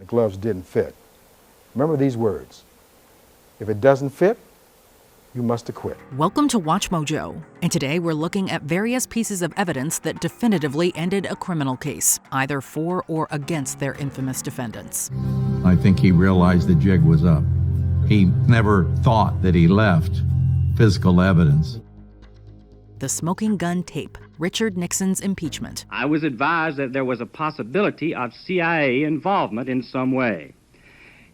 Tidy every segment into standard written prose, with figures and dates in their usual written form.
gloves didn't fit. Remember these words. If it doesn't fit, you must acquit. Welcome to Watch Mojo, and today we're looking at various pieces of evidence that definitively ended a criminal case, either for or against their infamous defendants. I think he realized the jig was up. He never thought that he left physical evidence. The smoking gun tape, Richard Nixon's impeachment. I was advised that there was a possibility of CIA involvement in some way.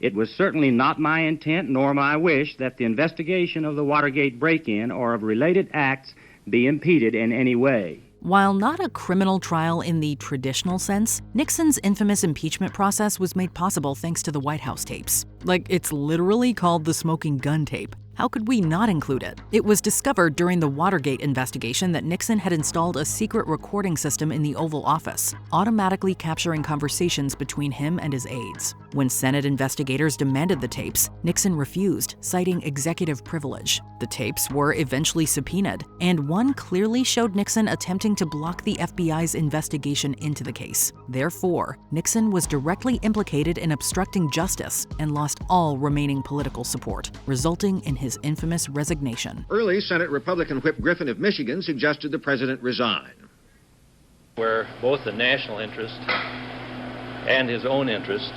It was certainly not my intent nor my wish that the investigation of the Watergate break-in or of related acts be impeded in any way. While not a criminal trial in the traditional sense, Nixon's infamous impeachment process was made possible thanks to the White House tapes. Like, it's literally called the smoking gun tape. How could we not include it? It was discovered during the Watergate investigation that Nixon had installed a secret recording system in the Oval Office, automatically capturing conversations between him and his aides. When Senate investigators demanded the tapes, Nixon refused, citing executive privilege. The tapes were eventually subpoenaed, and one clearly showed Nixon attempting to block the FBI's investigation into the case. Therefore, Nixon was directly implicated in obstructing justice and lost all remaining political support, resulting in his infamous resignation. Early Senate Republican Whip Griffin of Michigan suggested the president resign. Where both the national interest and his own interest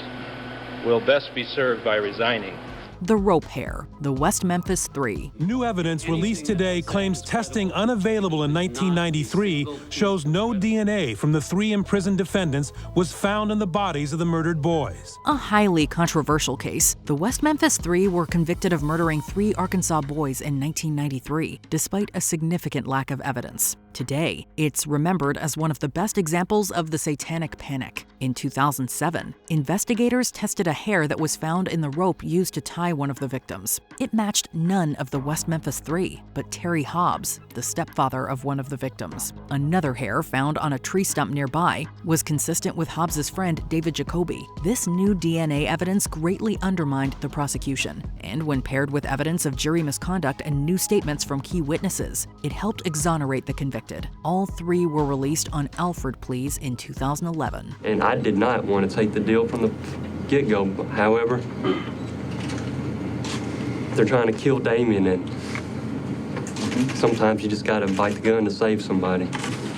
will best be served by resigning. The rope hair, the West Memphis Three. New evidence released today claims testing unavailable in 1993 shows no DNA from the 3 imprisoned defendants was found in the bodies of the murdered boys. A highly controversial case, the West Memphis Three were convicted of murdering 3 Arkansas boys in 1993, despite a significant lack of evidence. Today, it's remembered as one of the best examples of the satanic panic. In 2007, investigators tested a hair that was found in the rope used to tie one of the victims. It matched none of the West Memphis Three, but Terry Hobbs, the stepfather of one of the victims. Another hair found on a tree stump nearby was consistent with Hobbs's friend David Jacoby. This new DNA evidence greatly undermined the prosecution, and when paired with evidence of jury misconduct and new statements from key witnesses, it helped exonerate the convicted. All 3 were released on Alford pleas in 2011. And I did not want to take the deal from the get-go. However, they're trying to kill Damien, and sometimes you just got to bite the gun to save somebody.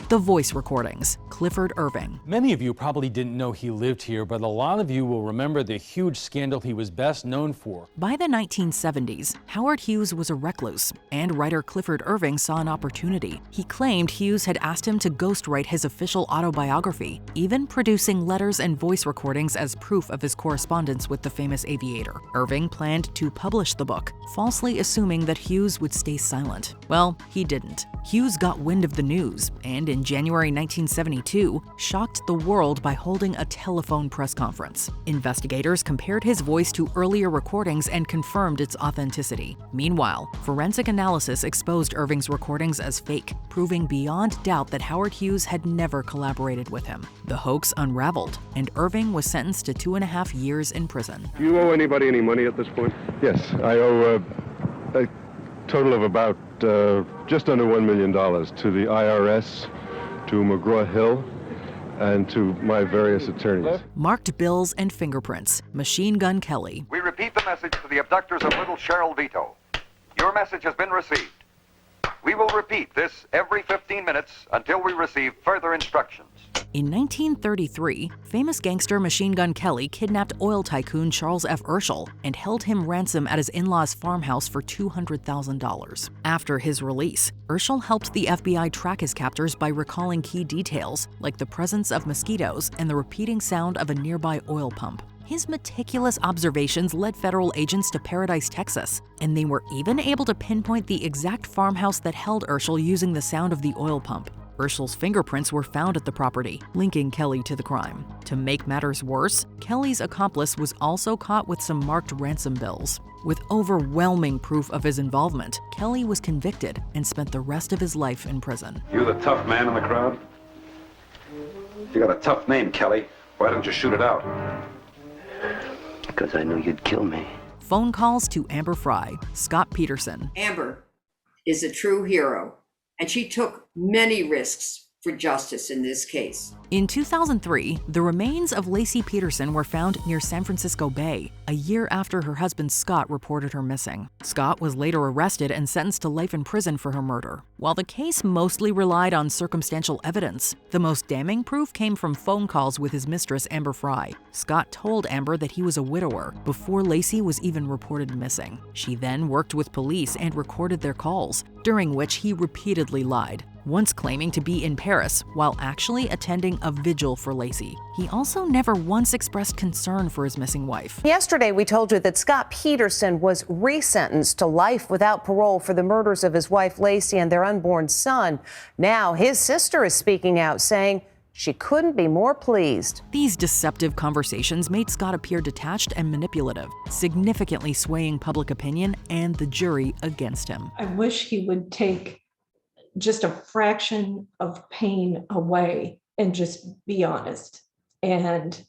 The voice recordings, Clifford Irving. Many of you probably didn't know he lived here, but a lot of you will remember the huge scandal he was best known for. By the 1970s, Howard Hughes was a recluse, and writer Clifford Irving saw an opportunity. He claimed Hughes had asked him to ghostwrite his official autobiography, even producing letters and voice recordings as proof of his correspondence with the famous aviator. Irving planned to publish the book, falsely assuming that Hughes would stay silent. Well, he didn't. Hughes got wind of the news, and in January 1972, shocked the world by holding a telephone press conference. Investigators compared his voice to earlier recordings and confirmed its authenticity. Meanwhile, forensic analysis exposed Irving's recordings as fake, proving beyond doubt that Howard Hughes had never collaborated with him. The hoax unraveled, and Irving was sentenced to 2.5 years in prison. Do you owe anybody any money at this point? Yes, I owe a total of about just under $1 million to the IRS, to McGraw-Hill, and to my various attorneys. Marked bills and fingerprints, Machine Gun Kelly. We repeat the message to the abductors of little Cheryl Vito. Your message has been received. We will repeat this every 15 minutes until we receive further instructions. In 1933, famous gangster Machine Gun Kelly kidnapped oil tycoon Charles F. Urschel and held him ransom at his in-laws' farmhouse for $200,000. After his release, Urschel helped the FBI track his captors by recalling key details, like the presence of mosquitoes and the repeating sound of a nearby oil pump. His meticulous observations led federal agents to Paradise, Texas, and they were even able to pinpoint the exact farmhouse that held Urschel using the sound of the oil pump. Urschel's fingerprints were found at the property, linking Kelly to the crime. To make matters worse, Kelly's accomplice was also caught with some marked ransom bills. With overwhelming proof of his involvement, Kelly was convicted and spent the rest of his life in prison. You the tough man in the crowd? You got a tough name, Kelly. Why didn't you shoot it out? Because I knew you'd kill me. Phone calls to Amber Fry, Scott Peterson. Amber is a true hero, and she took many risks for justice in this case. In 2003, the remains of Laci Peterson were found near San Francisco Bay, a year after her husband Scott reported her missing. Scott was later arrested and sentenced to life in prison for her murder. While the case mostly relied on circumstantial evidence, the most damning proof came from phone calls with his mistress, Amber Fry. Scott told Amber that he was a widower before Laci was even reported missing. She then worked with police and recorded their calls, during which he repeatedly lied, once claiming to be in Paris while actually attending a vigil for Laci. He also never once expressed concern for his missing wife. Yesterday, we told you that Scott Peterson was resentenced to life without parole for the murders of his wife Laci and their unborn son. Now, his sister is speaking out, saying she couldn't be more pleased. These deceptive conversations made Scott appear detached and manipulative, significantly swaying public opinion and the jury against him. I wish he would take just a fraction of pain away and just be honest and,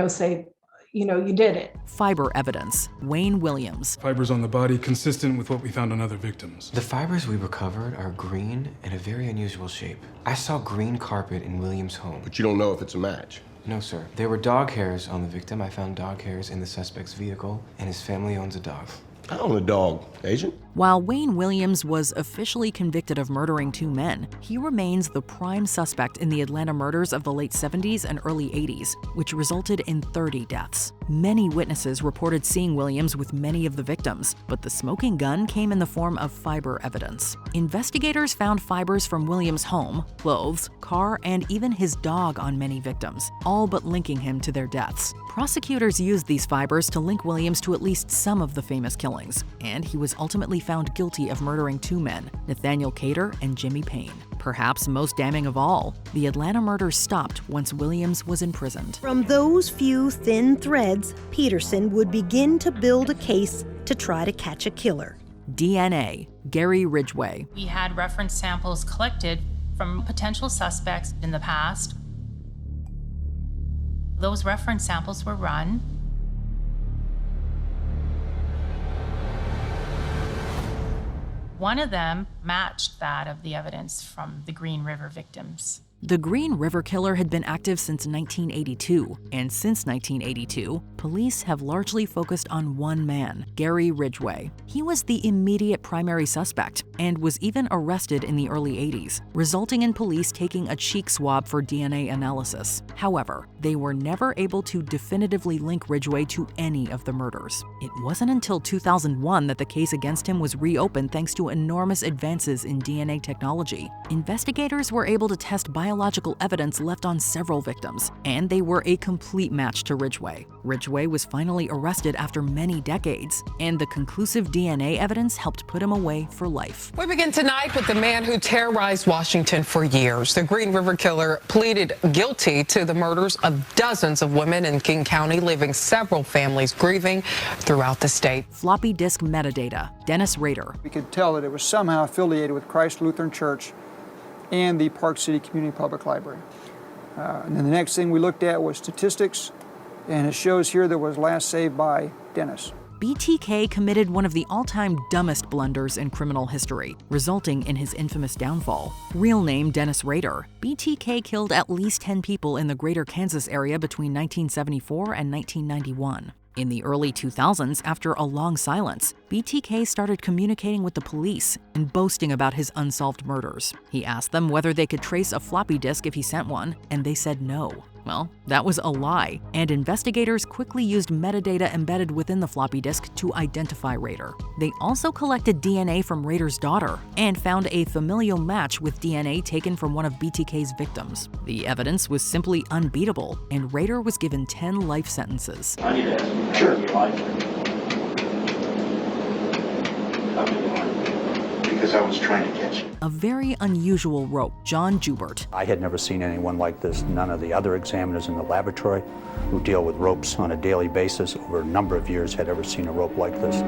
say, you did it. Fiber evidence. Wayne Williams. Fibers on the body consistent with what we found on other victims. The fibers we recovered are green and a very unusual shape. I saw green carpet in Williams' home. But you don't know if it's a match? No, sir. There were dog hairs on the victim. I found dog hairs in the suspect's vehicle, and his family owns a dog. I own a dog, Agent. While Wayne Williams was officially convicted of murdering 2 men, he remains the prime suspect in the Atlanta murders of the late 70s and early 80s, which resulted in 30 deaths. Many witnesses reported seeing Williams with many of the victims, but the smoking gun came in the form of fiber evidence. Investigators found fibers from Williams' home, clothes, car, and even his dog on many victims, all but linking him to their deaths. Prosecutors used these fibers to link Williams to at least some of the famous killings, and he was ultimately found guilty of murdering 2 men, Nathaniel Cater and Jimmy Payne. Perhaps most damning of all, the Atlanta murders stopped once Williams was imprisoned. From those few thin threads, Peterson would begin to build a case to try to catch a killer. DNA. Gary Ridgway. We had reference samples collected from potential suspects in the past. Those reference samples were run. One of them matched that of the evidence from the Green River victims. The Green River Killer had been active since 1982, and since 1982, police have largely focused on one man, Gary Ridgway. He was the immediate primary suspect and was even arrested in the early 80s, resulting in police taking a cheek swab for DNA analysis. However, they were never able to definitively link Ridgway to any of the murders. It wasn't until 2001 that the case against him was reopened thanks to enormous advances in DNA technology. Investigators were able to test biological evidence left on several victims, and they were a complete match to Ridgway. Ridgway was finally arrested after many decades, and the conclusive DNA evidence helped put him away for life. We begin tonight with the man who terrorized Washington for years. The Green River Killer pleaded guilty to the murders of dozens of women in King County, leaving several families grieving throughout the state. Floppy disk metadata. Dennis Rader. We could tell that it was somehow affiliated with Christ Lutheran Church and the Park City Community Public Library. And then the next thing we looked at was statistics, and it shows here that was last saved by Dennis. BTK committed one of the all-time dumbest blunders in criminal history, resulting in his infamous downfall. Real name Dennis Rader, BTK killed at least 10 people in the greater Kansas area between 1974 and 1991. In the early 2000s, after a long silence, BTK started communicating with the police and boasting about his unsolved murders. He asked them whether they could trace a floppy disk if he sent one, and they said no. Well, that was a lie, and investigators quickly used metadata embedded within the floppy disk to identify Rader. They also collected DNA from Rader's daughter and found a familial match with DNA taken from one of BTK's victims. The evidence was simply unbeatable, and Rader was given 10 life sentences. I need to ask, sure, your life. Because I was trying to catch you. A very unusual rope, John Joubert. I had never seen anyone like this. None of the other examiners in the laboratory who deal with ropes on a daily basis over a number of years had ever seen a rope like this.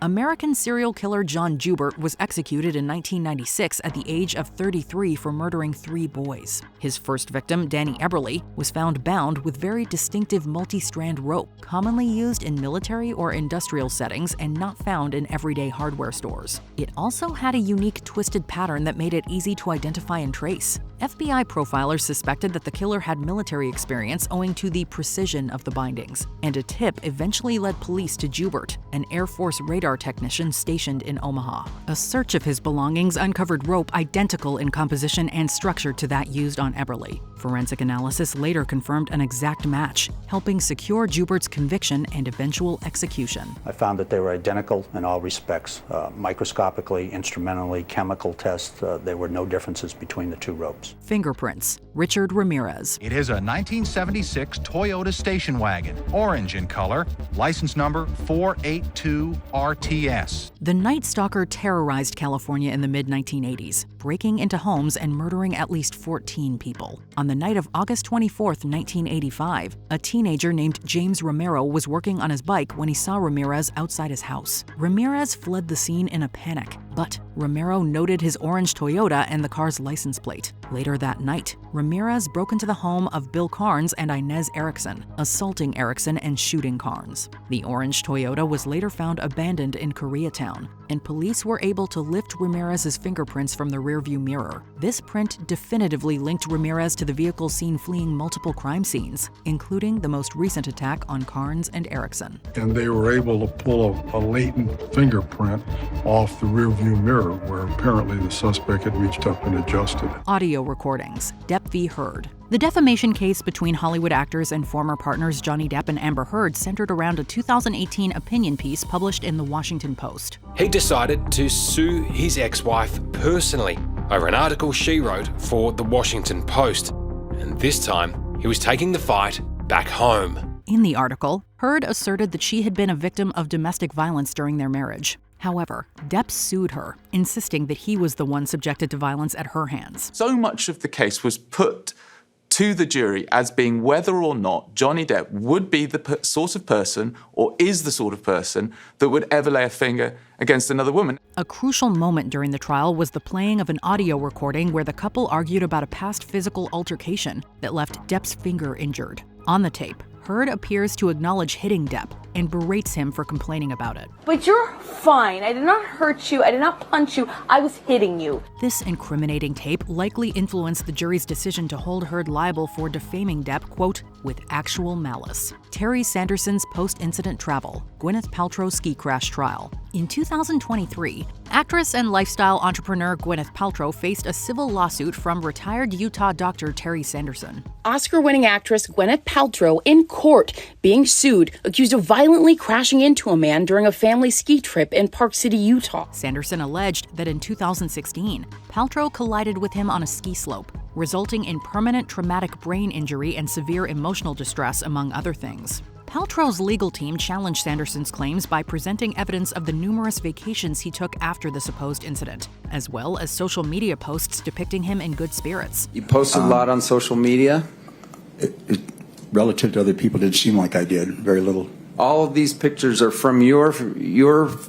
American serial killer John Joubert was executed in 1996 at the age of 33 for murdering 3 boys. His first victim, Danny Eberly, was found bound with very distinctive multi-strand rope, commonly used in military or industrial settings and not found in everyday hardware stores. It also had had a unique twisted pattern that made it easy to identify and trace. FBI profilers suspected that the killer had military experience owing to the precision of the bindings, and a tip eventually led police to Joubert, an Air Force radar technician stationed in Omaha. A search of his belongings uncovered rope identical in composition and structure to that used on Eberly. Forensic analysis later confirmed an exact match, helping secure Joubert's conviction and eventual execution. I found that they were identical in all respects. Microscopically, instrumentally, chemical tests, there were no differences between the two ropes. Fingerprints. Richard Ramirez. It is a 1976 Toyota station wagon, orange in color, license number 482RTS. The Night Stalker terrorized California in the mid-1980s, breaking into homes and murdering at least 14 people. On the night of August 24, 1985, a teenager named James Romero was working on his bike when he saw Ramirez outside his house. Ramirez fled the scene in a panic, but Romero noted his orange Toyota and the car's license plate. Later that night, Ramirez broke into the home of Bill Carnes and Inez Erickson, assaulting Erickson and shooting Carnes. The orange Toyota was later found abandoned in Koreatown, and police were able to lift Ramirez's fingerprints from the rearview mirror. This print definitively linked Ramirez to the vehicle seen fleeing multiple crime scenes, including the most recent attack on Carnes and Erickson. And they were able to pull a latent fingerprint off the rearview mirror, where apparently the suspect had reached up and adjusted it. Audio recordings. Depp v. Heard. The defamation case between Hollywood actors and former partners Johnny Depp and Amber Heard centered around a 2018 opinion piece published in the Washington Post. He decided to sue his ex-wife personally over an article she wrote for the Washington Post. And this time, he was taking the fight back home. In the article, Heard asserted that she had been a victim of domestic violence during their marriage. However, Depp sued her, insisting that he was the one subjected to violence at her hands. So much of the case was put to the jury as being whether or not Johnny Depp would be the sort of person, or is the sort of person, that would ever lay a finger against another woman. A crucial moment during the trial was the playing of an audio recording where the couple argued about a past physical altercation that left Depp's finger injured. On the tape, Heard appears to acknowledge hitting Depp and berates him for complaining about it. But you're fine. I did not hurt you. I did not punch you. I was hitting you. This incriminating tape likely influenced the jury's decision to hold Heard liable for defaming Depp, quote, with actual malice. Terry Sanderson's post-incident travel, Gwyneth Paltrow's ski crash trial. In 2023, actress and lifestyle entrepreneur Gwyneth Paltrow faced a civil lawsuit from retired Utah doctor Terry Sanderson. Oscar-winning actress Gwyneth Paltrow in court being sued, accused of violently crashing into a man during a family ski trip in Park City, Utah. Sanderson alleged that in 2016, Paltrow collided with him on a ski slope, resulting in permanent traumatic brain injury and severe emotional distress, among other things. Paltrow's legal team challenged Sanderson's claims by presenting evidence of the numerous vacations he took after the supposed incident, as well as social media posts depicting him in good spirits. You posted a lot on social media? Relative to other people, it didn't seem like I did. Very little. All of these pictures are from your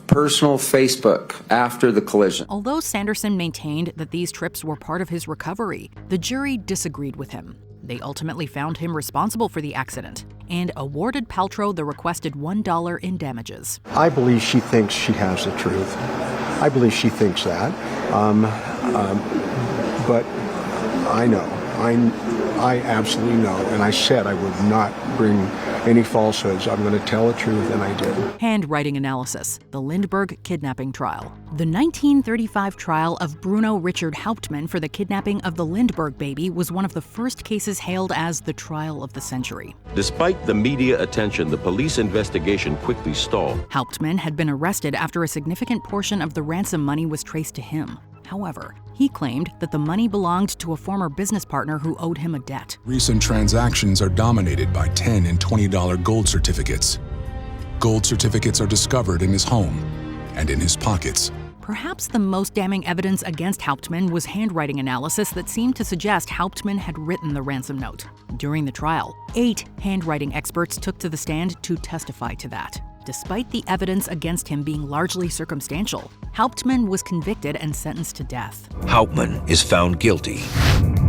personal Facebook after the collision. Although Sanderson maintained that these trips were part of his recovery, the jury disagreed with him. They ultimately found him responsible for the accident and awarded Paltrow the requested $1 in damages. I believe she thinks she has the truth. I believe she thinks that. But I know. I absolutely know. And I said I would not bring any falsehoods. I'm going to tell the truth, and I did. Handwriting analysis, the Lindbergh kidnapping trial. The 1935 trial of Bruno Richard Hauptmann for the kidnapping of the Lindbergh baby was one of the first cases hailed as the trial of the century. Despite the media attention, the police investigation quickly stalled. Hauptmann had been arrested after a significant portion of the ransom money was traced to him. However, he claimed that the money belonged to a former business partner who owed him a debt. Recent transactions are dominated by $10 and $20 gold certificates. Gold certificates are discovered in his home and in his pockets. Perhaps the most damning evidence against Hauptmann was handwriting analysis that seemed to suggest Hauptmann had written the ransom note. During the trial, 8 handwriting experts took to the stand to testify to that. Despite the evidence against him being largely circumstantial, Hauptmann was convicted and sentenced to death. Hauptmann is found guilty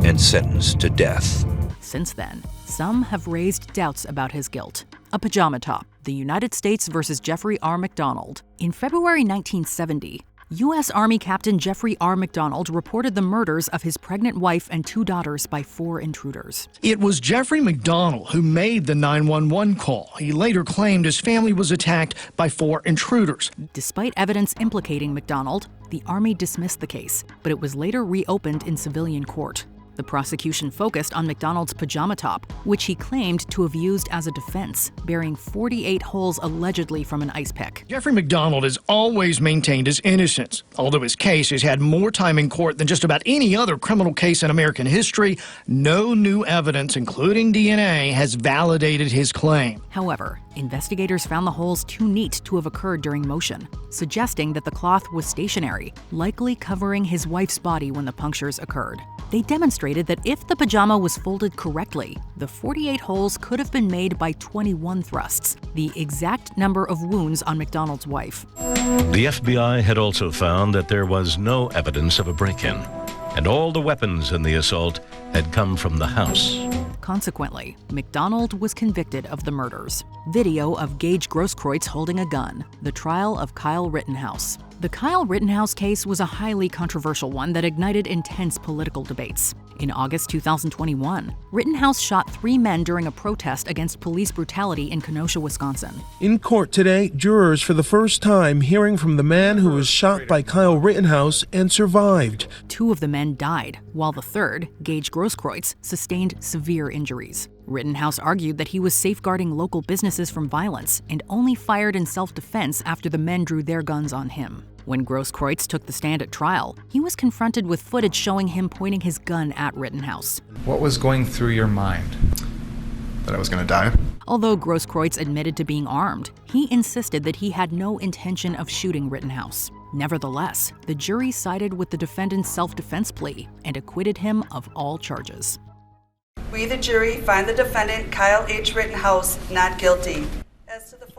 and sentenced to death. Since then, some have raised doubts about his guilt. A pajama top, the United States versus Jeffrey R. McDonald. In February 1970, U.S. Army Captain Jeffrey R. McDonald reported the murders of his pregnant wife and 2 daughters by 4 intruders. It was Jeffrey McDonald who made the 911 call. He later claimed his family was attacked by 4 intruders. Despite evidence implicating McDonald, the Army dismissed the case, but it was later reopened in civilian court. The prosecution focused on McDonald's pajama top, which he claimed to have used as a defense, bearing 48 holes allegedly from an ice pick. Jeffrey McDonald has always maintained his innocence. Although his case has had more time in court than just about any other criminal case in American history, no new evidence, including DNA, has validated his claim. However, investigators found the holes too neat to have occurred during motion, suggesting that the cloth was stationary, likely covering his wife's body when the punctures occurred. They demonstrated that if the pajama was folded correctly, the 48 holes could have been made by 21 thrusts, the exact number of wounds on McDonald's wife. The FBI had also found that there was no evidence of a break-in, and all the weapons in the assault had come from the house. Consequently, McDonald was convicted of the murders. Video of Gage Grosskreutz holding a gun, the trial of Kyle Rittenhouse. The Kyle Rittenhouse case was a highly controversial one that ignited intense political debates. In August 2021, Rittenhouse shot 3 men during a protest against police brutality in Kenosha, Wisconsin. In court today, jurors for the first time hearing from the man who was shot by Kyle Rittenhouse and survived. 2 of the men died, while the third, Gage Grosskreutz, sustained severe injuries. Rittenhouse argued that he was safeguarding local businesses from violence and only fired in self-defense after the men drew their guns on him. When Grosskreutz took the stand at trial, he was confronted with footage showing him pointing his gun at Rittenhouse. What was going through your mind? That I was going to die? Although Grosskreutz admitted to being armed, he insisted that he had no intention of shooting Rittenhouse. Nevertheless, the jury sided with the defendant's self-defense plea and acquitted him of all charges. We, the jury, find the defendant, Kyle H. Rittenhouse, not guilty.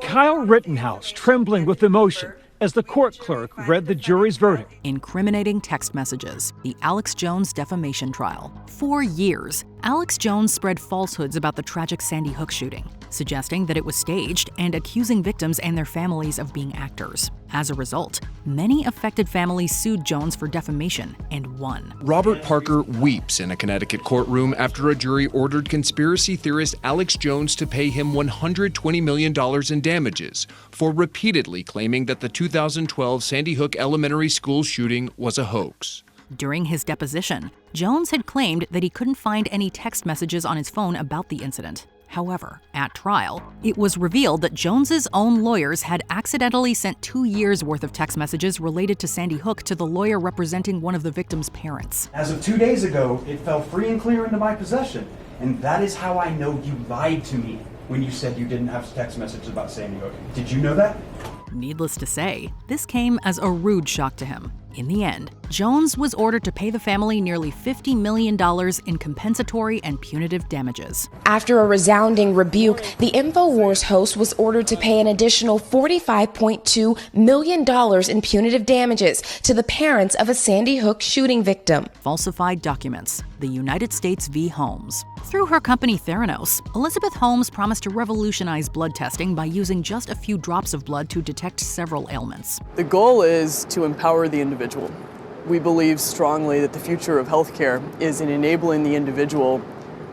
Kyle Rittenhouse, trembling with emotion as the court clerk read the jury's verdict. Incriminating text messages, the Alex Jones defamation trial. For years, Alex Jones spread falsehoods about the tragic Sandy Hook shooting, suggesting that it was staged and accusing victims and their families of being actors. As a result, many affected families sued Jones for defamation and won. Robert Parker weeps in a Connecticut courtroom after a jury ordered conspiracy theorist Alex Jones to pay him $120 million in damages for repeatedly claiming that the 2012 Sandy Hook Elementary School shooting was a hoax. During his deposition, Jones had claimed that he couldn't find any text messages on his phone about the incident. However, at trial, it was revealed that Jones's own lawyers had accidentally sent 2 years' worth of text messages related to Sandy Hook to the lawyer representing one of the victim's parents. As of 2 days ago, it fell free and clear into my possession, and that is how I know you lied to me when you said you didn't have text messages about Sandy Hook. Did you know that? Needless to say, this came as a rude shock to him. In the end, Jones was ordered to pay the family nearly $50 million in compensatory and punitive damages. After a resounding rebuke, the InfoWars host was ordered to pay an additional $45.2 million in punitive damages to the parents of a Sandy Hook shooting victim. Falsified documents, the United States v. Holmes. Through her company Theranos, Elizabeth Holmes promised to revolutionize blood testing by using just a few drops of blood to detect several ailments. The goal is to empower the individual. We believe strongly that the future of healthcare is in enabling the individual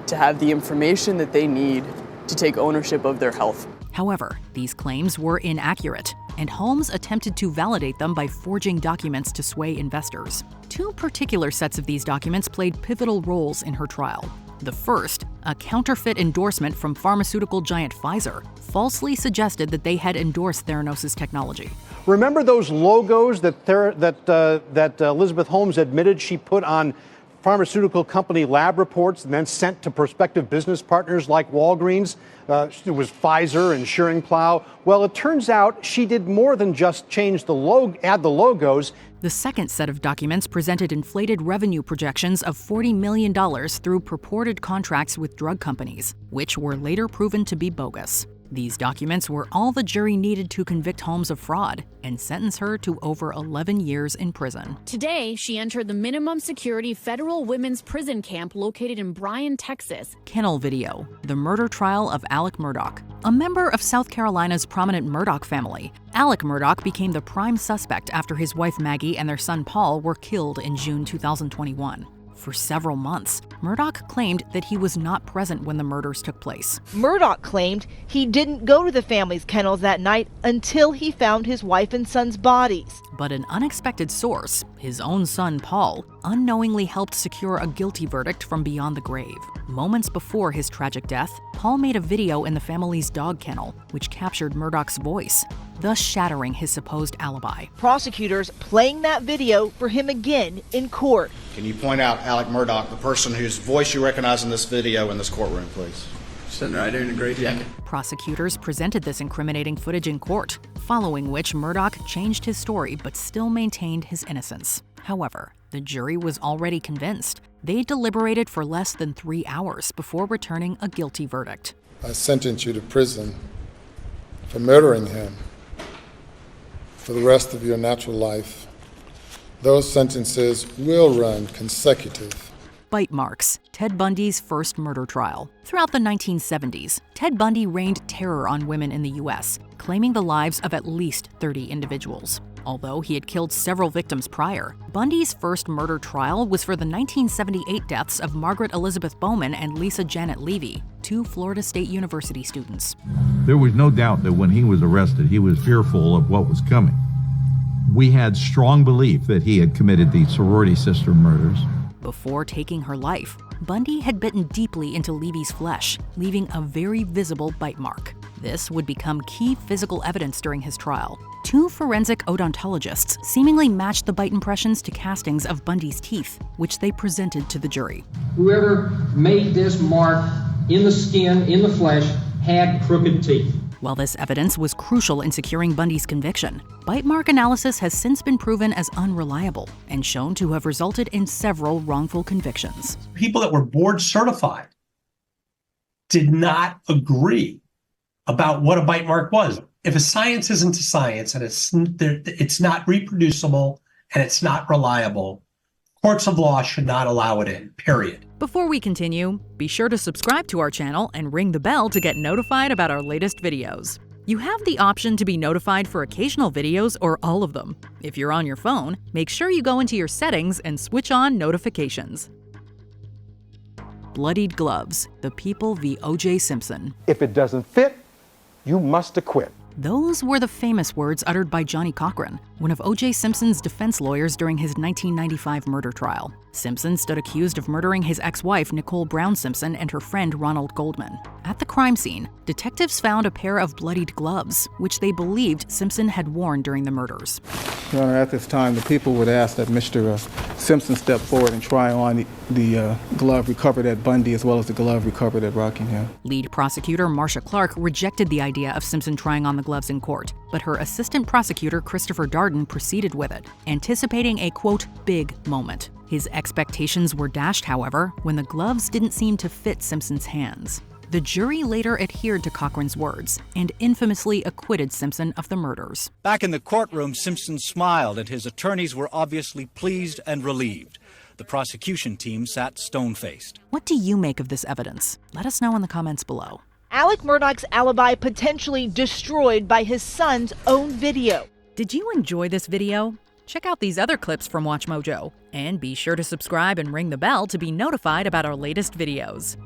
to have the information that they need to take ownership of their health. However, these claims were inaccurate, and Holmes attempted to validate them by forging documents to sway investors. 2 particular sets of these documents played pivotal roles in her trial. The first, a counterfeit endorsement from pharmaceutical giant Pfizer, falsely suggested that they had endorsed Theranos' technology. Remember those logos that Elizabeth Holmes admitted she put on pharmaceutical company lab reports and then sent to prospective business partners like Walgreens? It was Pfizer and Shearing Plow. Well, it turns out she did more than just change the add the logos. The second set of documents presented inflated revenue projections of $40 million through purported contracts with drug companies, which were later proven to be bogus. These documents were all the jury needed to convict Holmes of fraud and sentence her to over 11 years in prison. Today, she entered the minimum security federal women's prison camp located in Bryan, Texas. Kennel video, the murder trial of Alec Murdaugh. A member of South Carolina's prominent Murdaugh family, Alec Murdaugh became the prime suspect after his wife Maggie and their son Paul were killed in June 2021. For several months, Murdaugh claimed that he was not present when the murders took place. Murdaugh claimed he didn't go to the family's kennels that night until he found his wife and son's bodies. But an unexpected source, his own son Paul, unknowingly helped secure a guilty verdict from beyond the grave. Moments before his tragic death, Paul made a video in the family's dog kennel, which captured Murdaugh's voice, thus shattering his supposed alibi. Prosecutors playing that video for him again in court. Can you point out Alec Murdaugh, the person whose voice you recognize in this video in this courtroom, please? Sitting right there in the gray jacket. Prosecutors presented this incriminating footage in court, following which Murdaugh changed his story but still maintained his innocence. However, the jury was already convinced. They deliberated for less than 3 hours before returning a guilty verdict. I sentence you to prison for murdering him for the rest of your natural life. Those sentences will run consecutive. Bite marks, Ted Bundy's first murder trial. Throughout the 1970s, Ted Bundy rained terror on women in the U.S., claiming the lives of at least 30 individuals. Although he had killed several victims prior, Bundy's first murder trial was for the 1978 deaths of Margaret Elizabeth Bowman and Lisa Janet Levy, 2 Florida State University students. There was no doubt that when he was arrested, he was fearful of what was coming. We had strong belief that he had committed the sorority sister murders. Before taking her life, Bundy had bitten deeply into Levy's flesh, leaving a very visible bite mark. This would become key physical evidence during his trial. 2 forensic odontologists seemingly matched the bite impressions to castings of Bundy's teeth, which they presented to the jury. Whoever made this mark in the skin, in the flesh, had crooked teeth. While this evidence was crucial in securing Bundy's conviction, bite mark analysis has since been proven as unreliable and shown to have resulted in several wrongful convictions. People that were board certified did not agree about what a bite mark was. If a science isn't a science and it's not reproducible and it's not reliable, courts of law should not allow it in, period. Before we continue, be sure to subscribe to our channel and ring the bell to get notified about our latest videos. You have the option to be notified for occasional videos or all of them. If you're on your phone, make sure you go into your settings and switch on notifications. Bloodied gloves, the people v. O.J. Simpson. If it doesn't fit, you must acquit. Those were the famous words uttered by Johnny Cochran, one of O.J. Simpson's defense lawyers during his 1995 murder trial. Simpson stood accused of murdering his ex-wife Nicole Brown Simpson and her friend Ronald Goldman. At the crime scene, detectives found a pair of bloodied gloves, which they believed Simpson had worn during the murders. Your Honor, at this time, the people would ask that Mr. Simpson step forward and try on the glove recovered at Bundy as well as the glove recovered at Rockingham. Lead prosecutor Marcia Clark rejected the idea of Simpson trying on the gloves in court, but her assistant prosecutor Christopher Darden proceeded with it, anticipating a, quote, big moment. His expectations were dashed, however, when the gloves didn't seem to fit Simpson's hands. The jury later adhered to Cochran's words and infamously acquitted Simpson of the murders. Back in the courtroom, Simpson smiled, and his attorneys were obviously pleased and relieved. The prosecution team sat stone-faced. What do you make of this evidence? Let us know in the comments below. Alec Murdaugh's alibi potentially destroyed by his son's own video. Did you enjoy this video? Check out these other clips from WatchMojo, and be sure to subscribe and ring the bell to be notified about our latest videos.